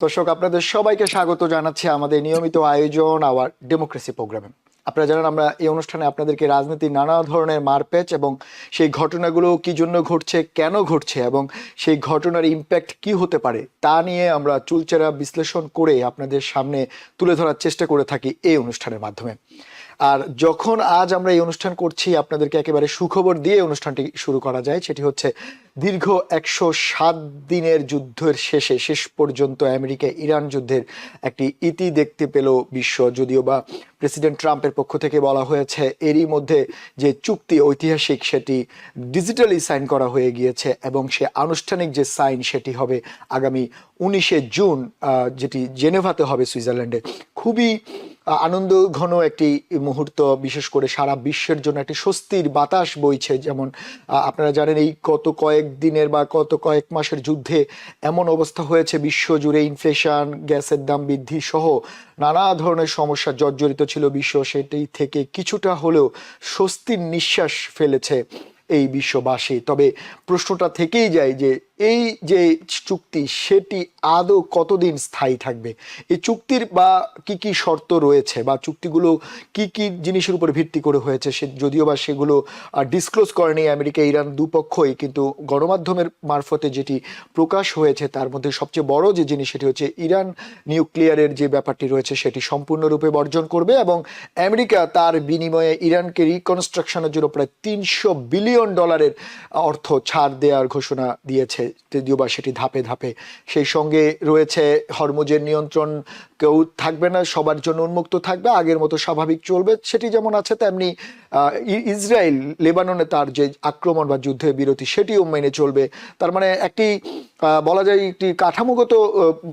দর্শক, আপনাদের সবাইকে স্বাগত জানাচ্ছি আমাদের নিয়মিত আয়োজন আওয়ার ডেমোক্রেসি প্রোগ্রামে। আপনারা জানেন আমরা এই অনুষ্ঠানে আপনাদেরকে রাজনীতির নানা ধরনের মারপ্যাচ এবং সেই ঘটনাগুলো কি জন্য ঘটছে, কেন ঘটছে এবং সেই ঘটনার ইম্প্যাক্ট কি হতে পারে তা নিয়ে আমরা চুলচেরা বিশ্লেষণ করে আপনাদের সামনে তুলে ধরার চেষ্টা করে থাকি এই অনুষ্ঠানের মাধ্যমে। আর যখন আজ আমরা এই অনুষ্ঠান করছি, আপনাদেরকে একেবারে সুখবর দিয়ে অনুষ্ঠানটি শুরু করা যায়। সেটি হচ্ছে দীর্ঘ 107 দিনের যুদ্ধের শেষ পর্যন্ত আমেরিকা ইরান যুদ্ধের একটি ইতি দেখতে পেল বিশ্ব। যদিও বা প্রেসিডেন্ট ট্রাম্পের পক্ষ থেকে বলা হয়েছে এরই মধ্যে যে চুক্তি ঐতিহাসিক সেটি ডিজিটালি সাইন করা হয়ে গিয়েছে এবং সে আনুষ্ঠানিক যে সাইন সেটি হবে আগামী 19শে জুন, যেটি জেনেভাতে হবে সুইজারল্যান্ডে। খুবই আনন্দ ঘন একটি মুহূর্ত, বিশেষ করে সারা বিশ্বের জন্য একটি স্বস্তির বাতাস বইছে। যেমন আপনারা জানেন এই গত কয়েক দিনের বা গত কয়েক মাসের যুদ্ধে এমন অবস্থা হয়েছে বিশ্ব জুড়ে, ইনফ্লেশন, গ্যাসের দাম বৃদ্ধি সহ নানা ধরনের সমস্যা জর্জরিত ছিল বিশ্ব। সেটি থেকে কিছুটা হলেও স্বস্তির নিঃশ্বাস ফেলেছে এই বিশ্ববাসী। তবে প্রশ্নটা থেকেই যায় যে এই যে চুক্তি সেটি আদৌ কতদিন স্থায়ী থাকবে, এই চুক্তির বা কি কি শর্ত রয়েছে বা চুক্তিগুলো কি কি জিনিসের উপর ভিত্তি করে হয়েছে, সে যদিও বা সেগুলো ডিসক্লোজ করেনি আমেরিকা ইরান দুপক্ষই, কিন্তু গণমাধ্যমের মারফতে যেটি প্রকাশ হয়েছে তার মধ্যে সবচেয়ে বড় যে জিনিস সেটি হচ্ছে ইরান নিউক্লিয়ারের যে ব্যাপারটি রয়েছে সেটি সম্পূর্ণরূপে বর্জন করবে এবং আমেরিকা তার বিনিময়ে ইরানকে রিকনস্ট্রাকশনের জন্য প্রায় $300 বিলিয়ন অর্থ ছাড় দেওয়ার ঘোষণা দিয়েছে, যদিও বা সেটি ধাপে ধাপে। সেই সঙ্গে রয়েছে হরমুজের নিয়ন্ত্রণ কেউ থাকবে না, সবার জন্য উন্মুক্ত থাকবে, আগের মতো স্বাভাবিক চলবে। সেটি যেমন আছে তেমনি ইসরায়েল লেবাননে তার যে আক্রমণ বা যুদ্ধের বিরতি সেটিও মেনে চলবে। তার মানে একটি বলা যায় একটি কাঠামোগত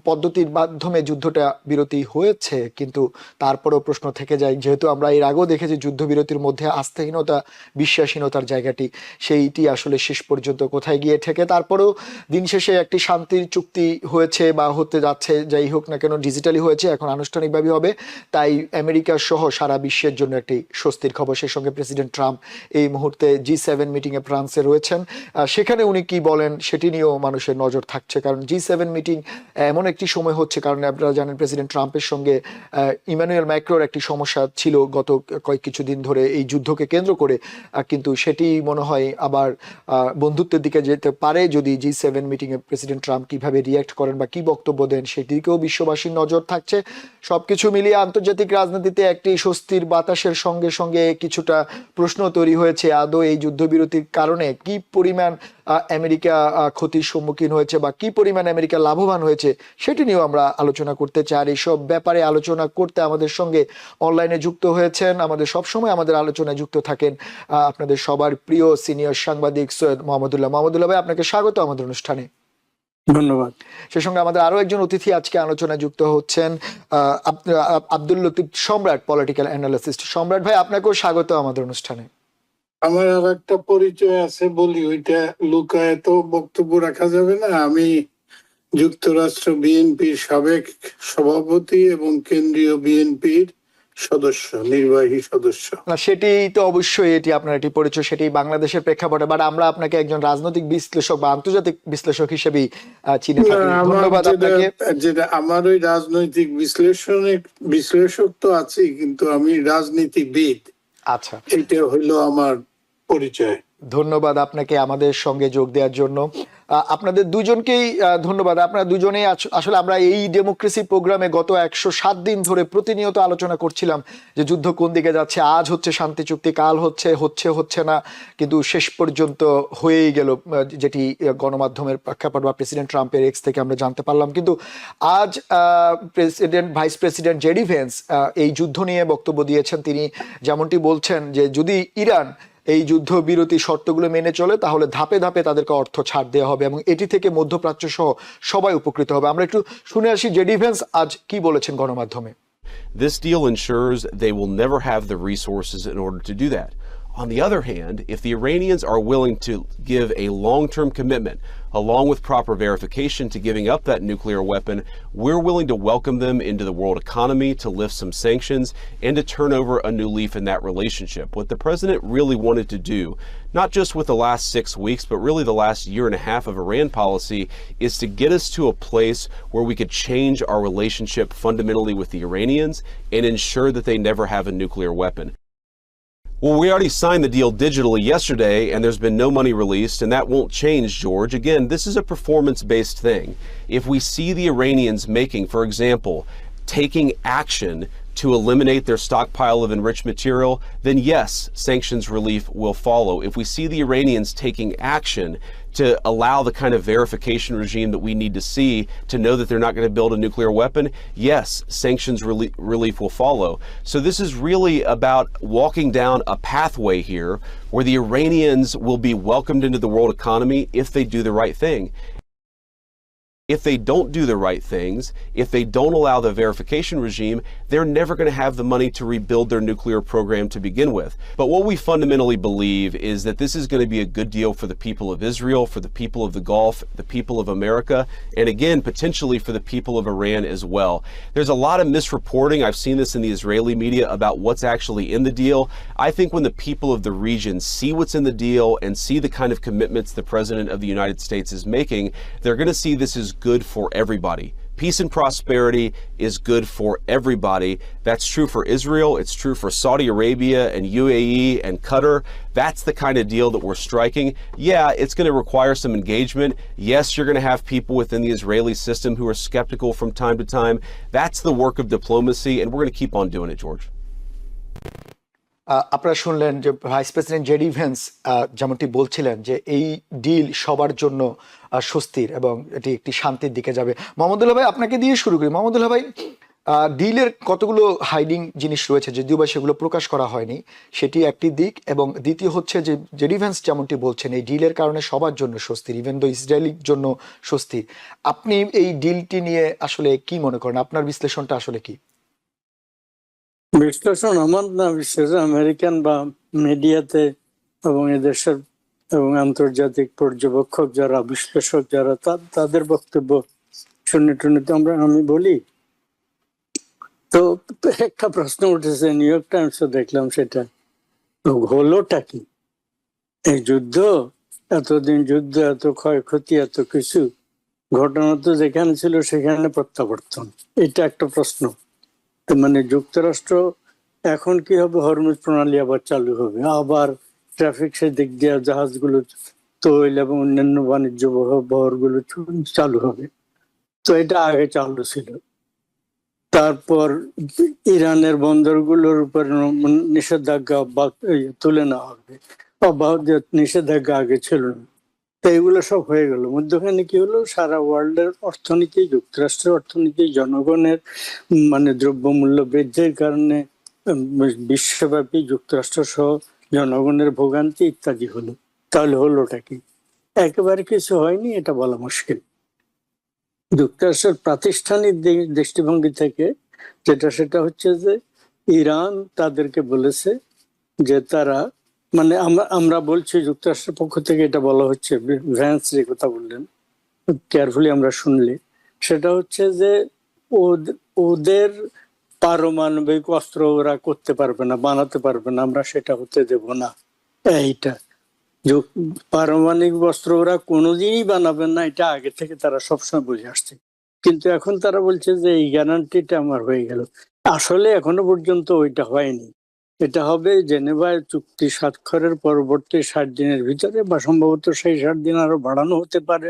পদ্ধতির মাধ্যমে যুদ্ধটা বিরতি হয়েছে। কিন্তু তারপরেও প্রশ্ন থেকে যায়, যেহেতু আমরা এর আগেও দেখেছি যুদ্ধবিরতির মধ্যে আস্থাহীনতা, বিশ্বাসহীনতার জায়গাটি, সেইটি আসলে শেষ পর্যন্ত কোথায় গিয়ে ঠেকে। তারপরেও দিন শেষে একটি শান্তির চুক্তি হয়েছে বা হতে যাচ্ছে, যাই হোক না কেন ডিজিটালি হয়েছে, এখন আনুষ্ঠানিকভাবে হবে। তাই আমেরিকা সহ সারা বিশ্বের জন্য একটি স্বস্তির খবর। সেই সঙ্গে প্রেসিডেন্ট ট্রাম্প এই মুহূর্তে G7 মিটিংয়ে ফ্রান্সে রয়েছেন। সেখানে উনি কি বলেন সেটি নিয়েও মানুষের নজর থাকছে, কারণ G7 মিটিং এমন একটি সময় হচ্ছে, কারণ আপনারা জানেন প্রেসিডেন্ট ট্রাম্পের সঙ্গে ইমানুয়েল ম্যাক্রোর একটি সমস্যা ছিল গত কিছুদিন ধরে এই যুদ্ধকে কেন্দ্র করে, কিন্তু সেটি মনে হয় আবার বন্ধুত্বের দিকে যেতে পারে যদি G7 মিটিংয়ে প্রেসিডেন্ট ট্রাম্প কিভাবে রিয়াক্ট করেন বা কি বক্তব্য দেন সেদিকেও বিশ্ববাসীর নজর থাকছে। সবকিছু মিলিয়ে আন্তর্জাতিক রাজনীতিতে একটি স্বস্তির বাতাসের সঙ্গে সঙ্গে কিছুটা প্রশ্ন তৈরি হয়েছে, আদৌ এই যুদ্ধবিরতির কারণে কি পরিমাণ আমেরিকা ক্ষতির সম্মুখীন হয়েছে বা কি পরিমাণ আমেরিকা লাভবান হয়েছে সেটি নিয়েও আমরা আলোচনা করতে চাই। আর এইসব ব্যাপারে আলোচনা করতে আমাদের সঙ্গে অনলাইনে যুক্ত হয়েছেন, আমাদের সবসময় আমাদের আলোচনায় যুক্ত থাকেন আপনাদের সবার প্রিয় সিনিয়র সাংবাদিক সৈয়দ মোহাম্মদুল্লাহ। মোহাম্মদুল্লাহ ভাই, আপনাকে স্বাগত আমাদের অনুষ্ঠানে। ধন্যবাদ। সেই সঙ্গে আমাদের আরো একজন অতিথি আজকে আলোচনায় যুক্ত হচ্ছেন আব্দুল লতিফ সম্রাট, পলিটিক্যাল অ্যানালিস্ট। সম্রাট ভাই, আপনাকেও স্বাগত আমাদের অনুষ্ঠানে। আমার আর একটা পরিচয় আছে, বলি, ওইটা লুকায় তো বক্তব্য রাখা যাবে না। আমি যুক্তরাষ্ট্র বিএনপির সাবেক সভাপতি এবং কেন্দ্রীয় বিএনপির সদস্য, নির্বাহী সদস্য। না, সেটি তো অবশ্যই, এটি আপনার একটি পরিচয়, সেটি বাংলাদেশের প্রেক্ষাপটে, বাট আমরা আপনাকে একজন রাজনৈতিক বিশ্লেষক বা আন্তর্জাতিক বিশ্লেষক হিসেবেই চিনে থাকি। ধন্যবাদ আপনাকে। যেটা আমার ওই রাজনৈতিক বিশ্লেষক তো আছি, কিন্তু আমি রাজনীতিবিদ। আচ্ছা, এটা হইলো আমার পরিচয়। ধন্যবাদ আপনাকে আমাদের সঙ্গে যোগ দেওয়ার জন্য। আপনাদের দুজনকেই ধন্যবাদ। আপনারা দুজনেই আসলে আমরা এই ডেমোক্রেসি প্রোগ্রামে গত 107 দিন ধরে প্রতিনিয়ত আলোচনা করছিলাম যে যুদ্ধ কোন দিকে যাচ্ছে। আজ হচ্ছে শান্তি চুক্তি, কাল হচ্ছে না, কিন্তু শেষ পর্যন্ত হয়েই গেল, যেটি গণমাধ্যমের প্রেক্ষাপট বা প্রেসিডেন্ট ট্রাম্পের এক্স থেকে আমরা জানতে পারলাম। কিন্তু আজ ভাইস প্রেসিডেন্ট জেডি ভেন্স এই যুদ্ধ নিয়ে বক্তব্য দিয়েছেন। তিনি যেমনটি বলছেন যে যদি ইরান এই যুদ্ধবিরতি শর্তগুলো মেনে চলে তাহলে ধাপে ধাপে তাদেরকে অর্থ ছাড় দেওয়া হবে এবং এটি থেকে মধ্যপ্রাচ্য সহ সবাই উপকৃত হবে। আমরা একটু শুনে আসি জেডি ভেন্স আজ কি বলেছেন গণমাধ্যমে। This deal ensures they will never have the resources in order to do that. On the other hand, if the Iranians are willing to give a long-term commitment, along with proper verification to giving up that nuclear weapon, we're willing to welcome them into the world economy, to lift some sanctions, and to turn over a new leaf in that relationship. What the president really wanted to do, not just with the last 6 weeks, but really the last year and a half of Iran policy, is to get us to a place where we could change our relationship fundamentally with the Iranians and ensure that they never have a nuclear weapon. Well, we already signed the deal digitally yesterday, and there's been no money released, and that won't change, George. Again, this is a performance-based thing. If we see the Iranians making, for example, taking action to eliminate their stockpile of enriched material, then yes, sanctions relief will follow. If we see the Iranians taking action to allow the kind of verification regime that we need to see to know that they're not going to build a nuclear weapon, yes, sanctions relief will follow. So this is really about walking down a pathway here where the Iranians will be welcomed into the world economy if they do the right thing. If they don't do the right things, if they don't allow the verification regime, they're never going to have the money to rebuild their nuclear program to begin with. But what we fundamentally believe is that this is going to be a good deal for the people of Israel, for the people of the Gulf, the people of America, and again, potentially for the people of Iran as well. There's a lot of misreporting. I've seen this in the Israeli media about what's actually in the deal. I think when the people of the region see what's in the deal and see the kind of commitments the President of the United States is making, they're going to see this is good for everybody. Peace and prosperity is good for everybody. That's true for Israel. It's true for Saudi Arabia and UAE and Qatar. That's the kind of deal that we're striking. Yeah, it's going to require some engagement. Yes, you're going to have people within the Israeli system who are skeptical from time to time. That's the work of diplomacy, and we're going to keep on doing it, George. আপনারা শুনলেন যে vice president JD veins যেমনটি বলছিলেন যে এই deal সবার জন্য স্বস্তির এবং এটি একটি শান্তির দিকে যাবে। মোহাম্মদুল্লাহ ভাই, আপনাকে দিয়ে শুরু করি। মোহাম্মদুল্লাহ ভাই, ডিলের কতগুলো হাইডিং জিনিস রয়েছে, যদিও বা সেগুলো প্রকাশ করা হয়নি, সেটি একটি দিক। এবং দ্বিতীয় হচ্ছে যে জেডি ভেন্স যেমনটি বলছেন এই ডিলের কারণে সবার জন্য স্বস্তির, ইভেন দো ইসরায়েলির জন্য স্বস্তির। আপনি এই ডিলটি নিয়ে আসলে কি মনে করেন? আপনার বিশ্লেষণটা আসলে কি? বিশ্লেষণ আমার না, বিশেষ আমেরিকান বা মিডিয়াতে এবং এদেশের এবং আন্তর্জাতিক পর্যবেক্ষক যারা, বিশ্লেষক যারা, তাদের বক্তব্য শুনে টুনে তো আমি বলি। তো একটা প্রশ্ন উঠেছে, নিউ ইয়র্ক টাইমসে দেখলাম, সেটা হলোটা কি? এই যুদ্ধ, এতদিন যুদ্ধ, এত ক্ষয়ক্ষতি, এত কিছু ঘটনা তো যেখানে ছিল সেখানে প্রত্যাবর্তন, এটা একটা প্রশ্ন। মানে যুক্তরাষ্ট্র এখন কি হবে? হরমুজ প্রণালী আবার চালু হবে, আবার ট্রাফিক সেদিক দিয়ে জাহাজগুলো, তৈল এবং অন্যান্য বাণিজ্য বহরগুলো চালু হবে। তো এটা আগে চালু ছিল। তারপর ইরানের বন্দরগুলোর উপর নিষেধাজ্ঞা তুলে নেওয়া হবে, নিষেধাজ্ঞা আগে ছিল না। তো এগুলো সব হয়ে গেল। মধ্যখানে কি হলো? সারা ওয়ার্ল্ডের অর্থনীতি, যুক্তরাষ্ট্রের অর্থনীতি, জনগণের মানে দ্রব্যমূল্য বৃদ্ধির কারণে বিশ্বব্যাপী যুক্তরাষ্ট্র সহ জনগণের ভোগান্তি ইত্যাদি হলো। তাহলে হলোটা কি? একেবারে কিছু হয়নি, এটা বলা মুশকিল। যুক্তরাষ্ট্রের প্রাতিষ্ঠানিক দৃষ্টিভঙ্গি থেকে সেটা হচ্ছে যে ইরান তাদেরকে বলেছে যে তারা, মানে আমরা বলছি যুক্তরাষ্ট্রের পক্ষ থেকে এটা বলা হচ্ছে, ভ্যান্স যে কথা বললেন কেয়ারফুলি আমরা শুনলে, সেটা হচ্ছে যে ওদের পারমাণবিক অস্ত্র ওরা করতে পারবে না, বানাতে পারবে না, আমরা সেটা হতে দেব না। এইটা পারমাণবিক অস্ত্র ওরা কোনোদিনই বানাবেন না, এটা আগে থেকে তারা সবসময় বুঝে আসছে। কিন্তু এখন তারা বলছে যে এই গ্যারান্টিটা আমার হয়ে গেল। আসলে এখনো পর্যন্ত ওইটা হয়নি। এটা হবে জেনেভায় চুক্তি স্বাক্ষরের পরবর্তী 60 দিনের ভিতরে, বা সম্ভবত সেই 60 দিন আরো বাড়ানো হতে পারে,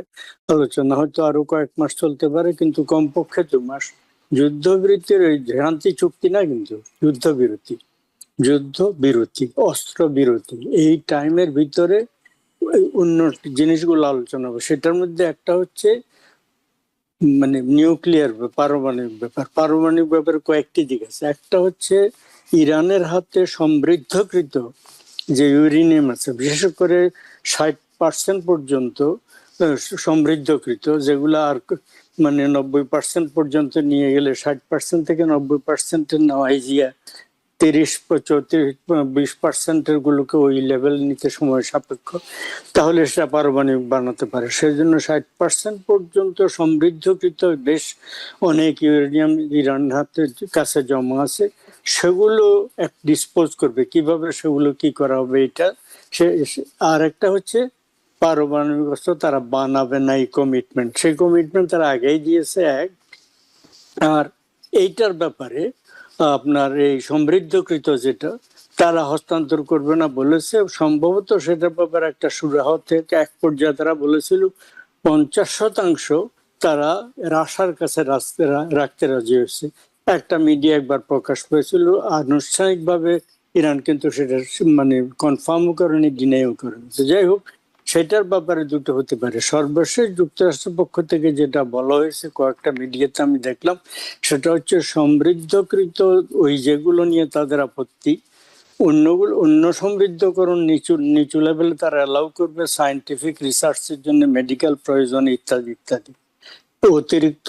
আলোচনা হয়তো আরো কয়েক মাস চলতে পারে, কিন্তু কমপক্ষে 2 মাস। যুদ্ধবিরতির ওই শান্তি চুক্তি না, কিন্তু যুদ্ধবিরতি, অস্ত্র বিরতি, এই টাইমের ভিতরে অন্য জিনিসগুলো আলোচনা হবে। সেটার মধ্যে একটা হচ্ছে মানে নিউক্লিয়ার পারমাণবিক ব্যাপারে কয়েকটি দিক আছে। একটা হচ্ছে ইরানের হাতে সমৃদ্ধকৃত যে ইউরেনিয়াম আছে, বিশেষ করে 60% পর্যন্ত সমৃদ্ধকৃত, যেগুলা আর মানে 90% পর্যন্ত নিয়ে গেলে 60% থেকে 90% নেওয়া ইজিয়া, 30-20% গুলোকে ওই লেভেল নিতে সময় সাপেক্ষ, তাহলে সেটা পারমাণবিক বানাতে পারে। সেজন্য 60% পর্যন্ত সমৃদ্ধকৃত দেশ অনেক ইউরেনিয়াম ইরান হাতের কাছে জমা আছে, সেগুলো ডিসপোজ করবে কিভাবে, সেগুলো কি করা হবে এটা। আর একটা হচ্ছে পারমাণবিক অস্ত্র তারা বানাবে না, এই কমিটমেন্ট, সেই কমিটমেন্ট তারা আগেই দিয়েছে এক। আর এইটার ব্যাপারে আপনার এই সমৃদ্ধকৃত যেটা তারা হস্তান্তর করবে না বলেছে। সম্ভবত সেটার ব্যাপারে একটা সুরাহ থেকে এক পর্যায়ে তারা বলেছিল 50% তারা রাশার কাছে রাখতে রাজি হয়েছে। একটা মিডিয়া একবার প্রকাশ পেয়েছিল, আনুষ্ঠানিকভাবে ইরান কিন্তু সেটা মানে কনফার্মও করেনি, ডিনাইও করেনি। তো যাই হোক, সেটার ব্যাপারে দুটো হতে পারে। সর্বশেষ যুক্তরাষ্ট্রের পক্ষ থেকে যেটা বলা হয়েছে কয়েকটা মিডিয়াতে আমি দেখলাম, সেটা হচ্ছে সমৃদ্ধকৃত ওই যেগুলো নিয়ে তাদের আপত্তি, অন্য সমৃদ্ধকরণ নিচু নিচু লেভেলে তারা অ্যালাউ করবে সায়েন্টিফিক রিসার্চের জন্য, মেডিকেল প্রয়োজন ইত্যাদি ইত্যাদি। অতিরিক্ত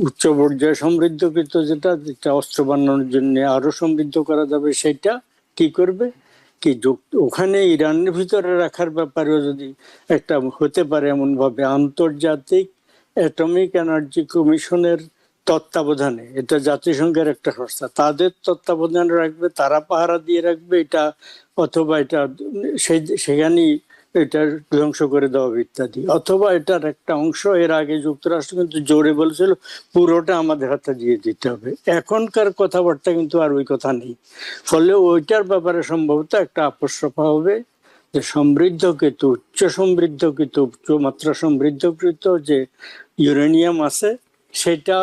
উচ্চ পর্যায়ে সমৃদ্ধকৃত যেটা অস্ত্র বানানোর জন্য আরো সমৃদ্ধ করা যাবে, সেটা কি করবে কি ওখানে ইরানের ভিতরে রাখার ব্যাপারেও যদি একটা হতে পারে এমন ভাবে আন্তর্জাতিক অ্যাটমিক এনার্জি কমিশনের তত্ত্বাবধানে, এটা জাতিসংঘের একটা সংস্থা, তাদের তত্ত্বাবধানে রাখবে, তারা পাহারা দিয়ে রাখবে এটা, অথবা এটা সেখানেই এটা ধ্বংস করে দেওয়া ইত্যাদি, অথবা এটার একটা অংশ এর আগে যুক্তরাষ্ট্র কিন্তু জোরে বলেছিল পুরোটা আমাদের হাতে দিয়ে দিতে হবে। এখনকার কথাবার্তা কিন্তু আর ওই কথা নেই। ফলে ওইটার ব্যাপারে সম্ভবত একটা আপসরফা হবে যে সমৃদ্ধকৃত, উচ্চ সমৃদ্ধকৃত, উচ্চ মাত্রা সমৃদ্ধকৃত যে ইউরেনিয়াম আছে সেটা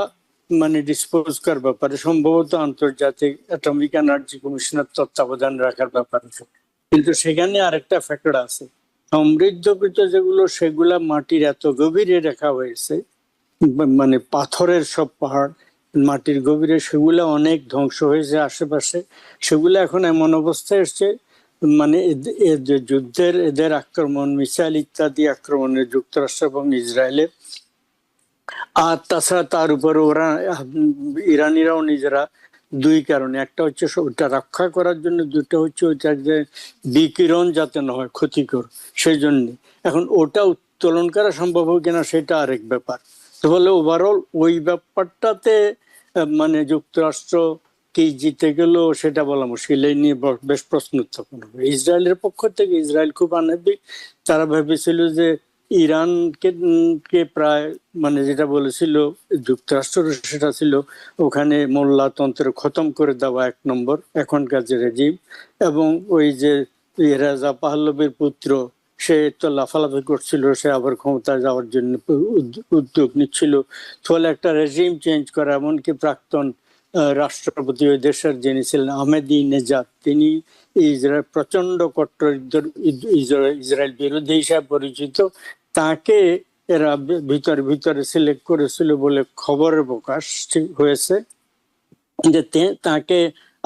মানে ডিসপোজ করার ব্যাপারে সম্ভবত আন্তর্জাতিক অ্যাটমিক এনার্জি কমিশনের তত্ত্বাবধান রাখার ব্যাপার আছে। কিন্তু সেখানে আরেকটা ফ্যাক্টর আছে, সমৃদ্ধকৃত যেগুলো সেগুলা মাটির এত গভীরে রাখা হয়েছে, মানে পাথরের সব পাহাড় মাটির গভীরে, সেগুলা অনেক ধ্বংস হয়েছে আশেপাশে। সেগুলো এখন এমন অবস্থায় এসছে মানে যুদ্ধের এদের আক্রমণ, মিসাইল ইত্যাদি আক্রমণে যুক্তরাষ্ট্র এবং ইসরায়েলের, আর তাছাড়া তার উপরে ওরা ইরানিরাও নিজেরা দুই কারণে, একটা হচ্ছে ওটা রক্ষা করার জন্য, দুটো হচ্ছে ওইটা যে বিকিরণ যাতে না হয় ক্ষতিকর, সেই জন্য। এখন ওটা উত্তোলন করা সম্ভব হবে কিনা সেটা আরেক ব্যাপার। তো বলে ওভারঅল ওই ব্যাপারটাতে মানে যুক্তরাষ্ট্র কি জিতে গেল সেটা বলা মুশকিল, এই নিয়ে বেশ প্রশ্ন উত্থাপন হবে। ইসরায়েলের পক্ষ থেকে ইসরায়েল খুব আনবিক, তারা ভেবেছিল যে ইরানকে প্রায় মানে যেটা বলেছিল যুক্তরাষ্ট্র, সেটা ছিল ওখানে মোল্লাতন্ত্র খতম করে দেওয়া এক নম্বর এখনকার যে রেজিম, এবং ওই যে রেজা পাহলবির পুত্র সে তো লাফালাফি করছিল, সে আবার ক্ষমতায় যাওয়ার জন্য উদ্যোগ নিচ্ছিল। ফলে একটা রেজিম চেঞ্জ করা, এমনকি প্রাক্তন রাষ্ট্রপতি ওই দেশের যিনি ছিলেন আহমেদি নেজাদ, তিনি ইসরায়েল প্রচন্ড কট্টর ইসরায়েল বিরোধী হিসাবে পরিচিত, তাকে এরা ভিতরে ভিতরে সিলেক্ট করেছিল বলে খবরের প্রকাশ হয়েছে যে তাকে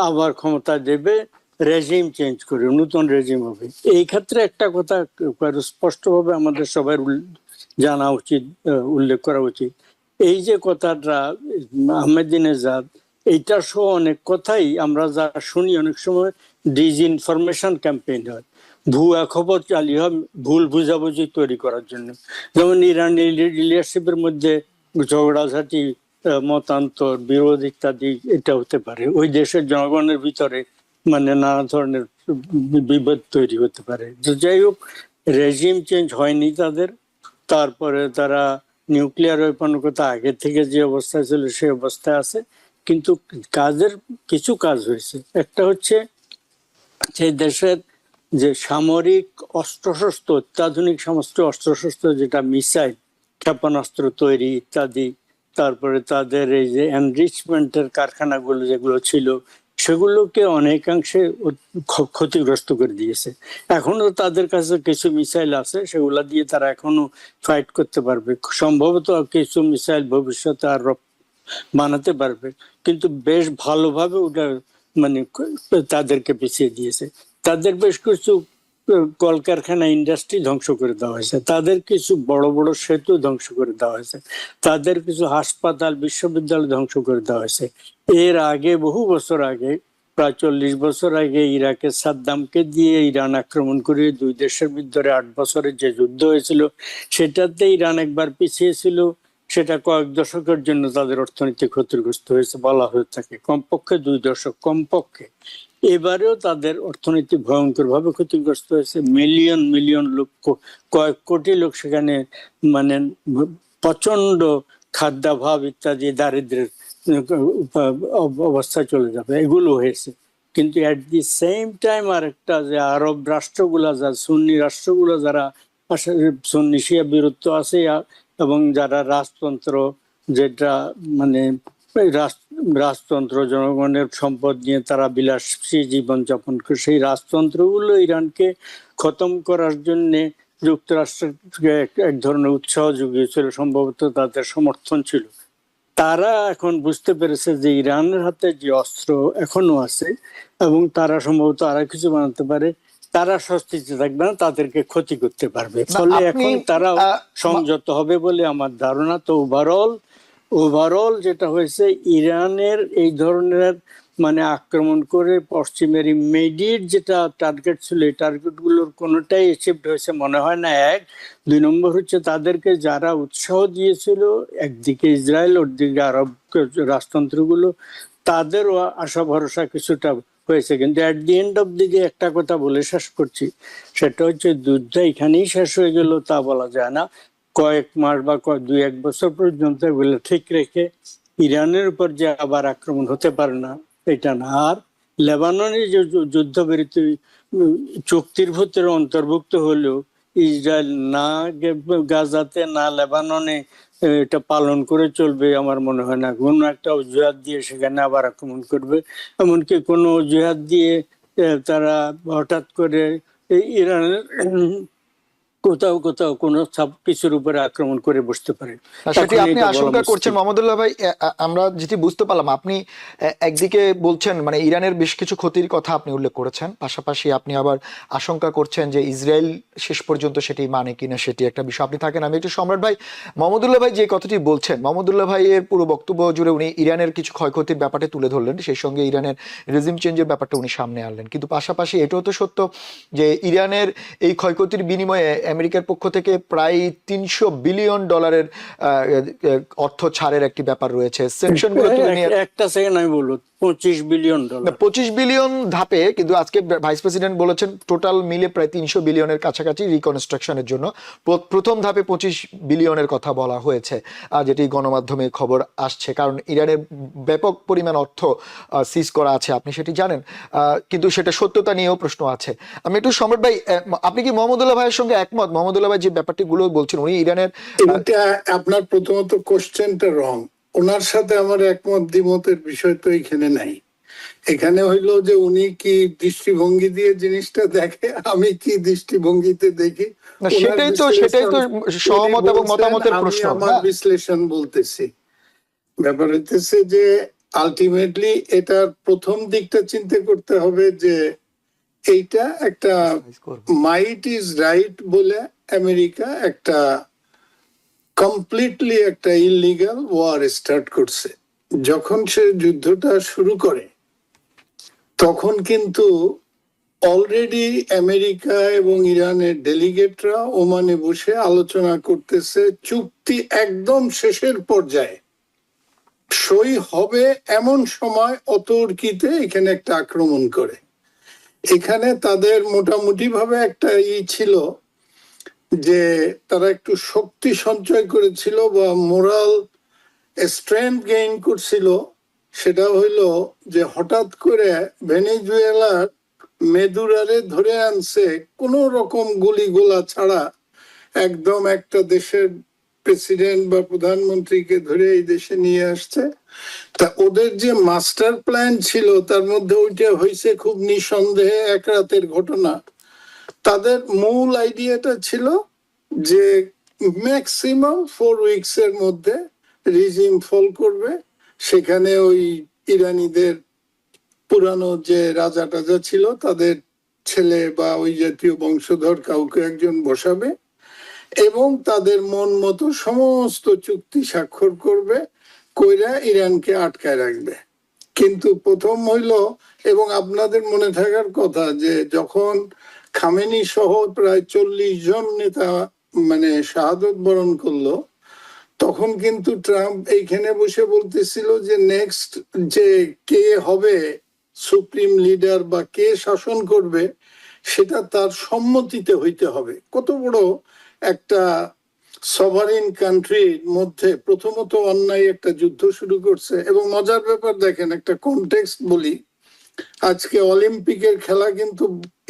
আবার ক্ষমতা দেবে, রেজিম চেঞ্জ করে নতুন রেজিম হবে। এই ক্ষেত্রে একটা কথা স্পষ্টভাবে আমাদের সবার জানা উচিত, উল্লেখ করা উচিত, এই যে কথাটা আহমেদিনেজাদ, এইটা সহ অনেক কথাই আমরা যা শুনি অনেক সময় ডিসইনফরমেশন ক্যাম্পেইন হয়, ভুয়া খবর চালিয়ে হয় ভুল বুঝাবুঝি তৈরি করার জন্য। যেমন ইরানি লিডারশিপের মধ্যে ঝগড়াঝাটি, মতান্তর, বিরোধ ইত্যাদি এটা হতে পারে, ওই দেশের জনগণের ভিতরে মানে নানা ধরনের বিভেদ তৈরি হতে পারে। যাই হোক, রেজিম চেঞ্জ হয়নি তাদের, তারপরে তারা নিউক্লিয়ার ওয়েপনের কথা আগে থেকে যে অবস্থায় ছিল সেই অবস্থায় আছে, কিন্তু কাজের কিছু কাজ হয়েছে। একটা হচ্ছে সেই দেশের যে সামরিক অস্ত্রশস্ত্র, অত্যাধুনিক সমস্ত অস্ত্রশস্ত্র, যেটা মিসাইল, ক্ষেপণাস্ত্র তৈরি ইত্যাদি, তারপরে তাদের এই যে এনরিচমেন্টের কারখানাগুলো যেগুলো ছিল সেগুলোকে অনেকাংশে ক্ষতিগ্রস্ত করে দিয়েছে। এখনো তাদের কাছে কিছু মিসাইল আছে, সেগুলা দিয়ে তারা এখনো ফাইট করতে পারবে, সম্ভবত কিছু মিসাইল ভবিষ্যতে আর বানাতে পারবে, কিন্তু বেশ ভালোভাবে ওটা মানে তাদেরকে পিছিয়ে দিয়েছে। তাদের বেশ কিছু কলকারখানা, ইন্ডাস্ট্রি ধ্বংস করে দেওয়া হয়েছে, তাদের কিছু বড় বড় সেতু ধ্বংস করে দেওয়া হয়েছে, তাদের কিছু হাসপাতাল, বিশ্ববিদ্যালয় ধ্বংস করে দেওয়া হয়েছে। এর আগে বহু বছর আগে প্রায় 40 বছর আগে ইরাকে সাদ্দামকে দিয়ে ইরান আক্রমণ করে দুই দেশের ভিতরে 8 বছরের যে যুদ্ধ হয়েছিল, সেটাতে ইরান একবার পিছিয়ে ছিল। সেটা কয়েক দশকের জন্য তাদের অর্থনীতি ক্ষতিগ্রস্ত হয়েছে বলা হয়ে থাকে, কমপক্ষে 2 দশক কমপক্ষে। এবারেও তাদের অর্থনীতি ভয়ঙ্কর ভাবে ক্ষতিগ্রস্ত হয়েছে। মিলিয়ন মিলিয়ন লোক, কয়েক কোটি লোক সেখানে মানে প্রচন্ড খাদ্যাভাব ইত্যাদি দারিদ্র্যের অবস্থায় চলে যাবে, এগুলো হয়েছে। কিন্তু এট দি সেম টাইম আরেকটা যে আরব রাষ্ট্রগুলা, যা সুন্নি রাষ্ট্রগুলো যারা সুন্নি শিয়া বিরুদ্ধ আছে, এবং যারা রাজতন্ত্র, যেটা মানে রাজতন্ত্র জনগণের সম্পদ নিয়ে তারা বিলাসী জীবন যাপন করে, সেই রাজতন্ত্রগুলো ইরানকে খতম করার জন্য যুক্তরাষ্ট্রকে এক ধরনের উৎসাহ জুগিয়েছিল, সম্ভবত তাদের সমর্থন ছিল। তারা এখন বুঝতে পেরেছে যে ইরানের হাতে যে অস্ত্র এখনো আছে, এবং তারা সম্ভবত আরো কিছু বানাতে পারে, তারা স্বস্তিতে থাকবে না, তাদেরকে ক্ষতি করতে পারবে। ফলে এখন তারা সংযত হবে বলে আমার ধারণা। তো ওভারঅল যেটা হয়েছে, ইরানের এই ধরনের মানে আক্রমণ করে পশ্চিমের ইমিডিয়েট যেটা টার্গেট ছিল, এই টার্গেট গুলোর কোনোটাই অ্যাচিভড হয়েছে মনে হয় না। 1, 2 নম্বর হচ্ছে তাদেরকে যারা উৎসাহ দিয়েছিল, একদিকে ইসরায়েল, ওদিকে আরব রাজতন্ত্রগুলো, তাদেরও আশা ভরসা কিছুটা হয়েছে। কিন্তু at the end of the day একটা কথা বলে শেষ করছি, সেটা হচ্ছে যুদ্ধ এখানেই শেষ হয়ে গেল তা বলা যায় না। কয়েক মাস বা 2-1 বছর পর্যন্ত এগুলো ঠিক রেখে ইরানের উপর যে আবার আক্রমণ হতে পারে না, এটা না। আর লেবাননে যে যুদ্ধবিরতি চুক্তির ভিতরে অন্তর্ভুক্ত হলেও ইসরায়েল না গাজাতে না লেবাননে এটা পালন করে চলবে আমার মনে হয় না। কোনো একটা অজুহাত দিয়ে সেখানে আবার আক্রমণ করবে, এমনকি কোনো অজুহাত দিয়ে তারা হঠাৎ করে ইরানের কোথাও কোথাও কোনো কিছুর উপরে আক্রমণ করে বসতে পারে। সেটি আপনি আশঙ্কা করছেন মোহাম্মদুল্লাহ ভাই। আমরা যেটি বুঝতে পারলাম, আপনি একদিকে বলছেন মানে ইরানের বেশ কিছু ক্ষতির কথা আপনি উল্লেখ করেছেন, পাশাপাশি আপনি আবার আশঙ্কা করছেন যে ইসরায়েল শেষ পর্যন্ত সেটি মানে কিনা, সেটি একটা বিষয়। আপনি থাকেন, আমি একটু সম্রাট ভাই, মোহাম্মদুল্লাহ ভাই যে কথাটি বলছেন, মোহাম্মদুল্লাহ ভাইয়ের পুরো বক্তব্য জুড়ে উনি ইরানের কিছু ক্ষয়ক্ষতির ব্যাপারটা তুলে ধরলেন, সেই সঙ্গে ইরানের রেজিম চেঞ্জের ব্যাপারটা উনি সামনে আনলেন। কিন্তু পাশাপাশি এটাও তো সত্য যে ইরানের এই ক্ষয়ক্ষতির বিনিময়ে আমেরিকার পক্ষ থেকে প্রায় $300 বিলিয়ন অর্থ ছাড়ের একটি ব্যাপার রয়েছে। সেকশনগুলো তুলে নিয়ে একটা সেকেন্ড আমি বলবো, $25 বিলিয়ন, 25 বিলিয়ন ধাপে, কিন্তু আজকে ভাইস প্রেসিডেন্ট বলেছেন টোটাল মিলে প্রায় 300 বিলিয়নের কাছাকাছি রিকনস্ট্রাকশনের জন্য। প্রথম ধাপে 25 বিলিয়নের কথা বলা হয়েছে, যেটি গণমাধ্যমে খবর আসছে, কারণ ইরানের ব্যাপক পরিমাণ অর্থ সিজ করা আছে, আপনি সেটি জানেন। কিন্তু সেটা সত্যতা নিয়েও প্রশ্ন আছে। আমি একটু সম্রাট ভাই, আপনি কি মোহাম্মদুল্লাহ ভাইয়ের সঙ্গে একমত? মোহাম্মদুল্লাহ ভাই যে ব্যাপারটি গুলো বলছেন, উনি ইরানের আপনার প্রথমত কোশ্চেনটা রং। ওনার সাথে আমার একমত দ্বিমতের বিষয় তো এখানে নাই। এখানে হইলো যে উনি কি দৃষ্টিভঙ্গি দিয়ে জিনিসটা দেখে, আমি কি দৃষ্টিভঙ্গিতে দেখি, সেটাই তো সহমত এবং মতামতের প্রশ্ন। আমার বিশ্লেষণ বলতেছি। ব্যাপার হইতেছে যে আলটিমেটলি এটার প্রথম দিকটা চিন্তা করতে হবে যে এইটা একটা মাইট ইজ রাইট বলে আমেরিকা একটা কমপ্লিটলি একটা ইলিগাল ওয়ার স্টার্ট করছে। যখন সে যুদ্ধটা শুরু করে তখন কিন্তু অলরেডি আমেরিকা এবং ইরানের ডেলিগেটরা ওমানে বসে আলোচনা করতেছে, চুক্তি একদম শেষের পর্যায়ে সই হবে এমন সময় অতর্কিতে এখানে একটা আক্রমণ করে। এখানে তাদের মোটামুটি ভাবে একটা ছিল যে তারা একটু শক্তি সঞ্চয় করেছিল বা মোরাল স্ট্রেংথ গেইন করছিল। সেটা হইলো যে হঠাৎ করে ভেনেজুয়েলার মেদুরারে ধরে আনছে কোনো রকম গুলি গোলা ছাড়া, একদম একটা দেশের প্রেসিডেন্ট বা প্রধানমন্ত্রীকে ধরে এই দেশে নিয়ে আসছে। তা ওদের যে মাস্টার প্ল্যান ছিল তার মধ্যে ওইটা হয়েছে খুব নিঃসন্দেহে এক রাতের ঘটনা। তাদের মূল আইডিয়াটা ছিল যে ম্যাক্সিমাম 4 উইকস এর মধ্যে রিজিম ফল করবে, সেখানে ওই ইরানিদের পুরানো যে রাজা টাজা ছিল তাদের ছেলে বা ওই জাতীয় বংশধর কাউকে একজন বসাবে এবং তাদের মন মতো সমস্ত চুক্তি স্বাক্ষর করবে, কইরা ইরানকে আটকায় রাখবে। কিন্তু প্রথম হইল, এবং আপনাদের মনে থাকার কথা যে যখন খামেনি সহ প্রায় 40 জন নেতা মানে শাহাদত বরণ করলো, তখন কিন্তু ট্রাম্প এইখানে বসে বলতেছিল যে নেক্সট যে কে হবে সুপ্রিম লিডার বা কে শাসন করবে সেটা তার সম্মতিতে হইতে হবে। কত বড় একটা সভারিন কান্ট্রির মধ্যে প্রথমত অন্যায় একটা যুদ্ধ শুরু করছে। এবং মজার ব্যাপার দেখেন, একটা কনটেক্সট বলি, আজকে অলিম্পিকের খেলা কিন্তু